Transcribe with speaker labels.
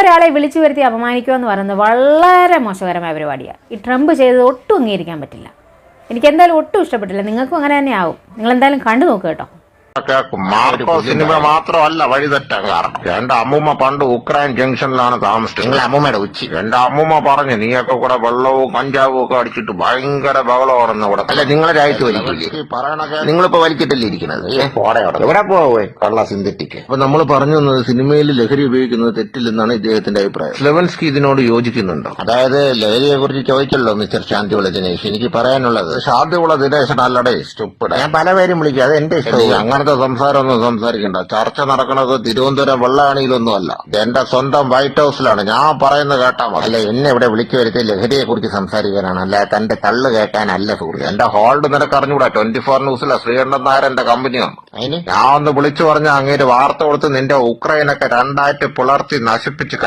Speaker 1: വേറൊരാളെ വിളിച്ചു വരുത്തി അപമാനിക്കുക എന്ന് പറയുന്നത് വളരെ മോശകരമായ പരിപാടിയാണ്. ഈ ട്രംപ് ചെയ്തത് ഒട്ടും അംഗീകരിക്കാൻ പറ്റില്ല. എനിക്കെന്തായാലും ഒട്ടും ഇഷ്ടപ്പെട്ടില്ല. നിങ്ങൾക്കും അങ്ങനെ തന്നെ ആവും. നിങ്ങളെന്തായാലും കണ്ടു നോക്കുക കേട്ടോ.
Speaker 2: മാർക്കോ സിനിമ മാത്രമല്ല വഴിതെറ്റാൻ കാരണം. എന്റെ അമ്മൂമ്മ പണ്ട് ഉക്രൈൻ ജംഗ്ഷനിലാണ് താമസിച്ചത്. നിങ്ങളെ അമ്മൂമ്മയുടെ ഉച്ചി. എന്റെ അമ്മൂമ്മ പറഞ്ഞു നീയൊക്കെ കൂടെ വെള്ളവും കഞ്ചാവും ഒക്കെ അടിച്ചിട്ട് ഭയങ്കര ബഹളമാണെന്ന് ഇവിടെ. അല്ല നിങ്ങളെ രാജ്യത്ത് വലിക്കില്ലേ? പറയണൊക്കെ നിങ്ങളിപ്പോ വലിച്ചിട്ടല്ലേ ഇരിക്കുന്നത്? എവിടെ പോവേ കള്ള സിന്തറ്റിക്ക്. അപ്പൊ നമ്മൾ പറഞ്ഞു വന്നത് സിനിമയിൽ ലഹരി ഉപയോഗിക്കുന്നത് തെറ്റില്ലെന്നാണ് ഇദ്ദേഹത്തിന്റെ അഭിപ്രായം. സ്ലെവൻസ്കി ഇതിനോട് യോജിക്കുന്നുണ്ടോ? അതായത് ലഹരിയെ കുറിച്ച് ചോദിച്ചല്ലോ മിസ്റ്റർ ശാന്തിവിള ദിനേശ്. എനിക്ക് പറയാനുള്ളത് ശാന്തിവിള ദിനേശൻ അല്ലടേ സ്റ്റുപ്പിഡ്. ഞാൻ പലപേരും വിളിക്കും, അത് എന്റെ ഇഷ്ടം. അങ്ങനത്തെ സംസാരമൊന്നും സംസാരിക്കണ്ട. ചർച്ച നടക്കുന്നത് തിരുവനന്തപുരം വെള്ളാണിയിലൊന്നും അല്ല, എന്റെ സ്വന്തം വൈറ്റ് ഹൌസിലാണ്. ഞാൻ പറയുന്നത് കേട്ടാ മതി. അല്ല എന്നെ ഇവിടെ വിളിച്ചു വരുത്തി ലഹരിയെ കുറിച്ച് സംസാരിക്കാനാണ്, അല്ല തന്റെ തള്ളു കേൾക്കാനല്ല സുഹൃത്ത്. എന്റെ ഹോൾഡ് നിനക്ക് അറിഞ്ഞൂടാ. 24 ന്യൂസിലെ ശ്രീകണ്ഠൻ നായർ എന്റെ കമ്പനിയാണ്. അതിന് ഞാൻ ഒന്ന് വിളിച്ചു പറഞ്ഞ അങ്ങേര് വാർത്ത കൊടുത്ത് നിന്റെ ഉക്രൈനൊക്കെ രണ്ടായിട്ട് പുലർത്തി നശിപ്പിച്ച്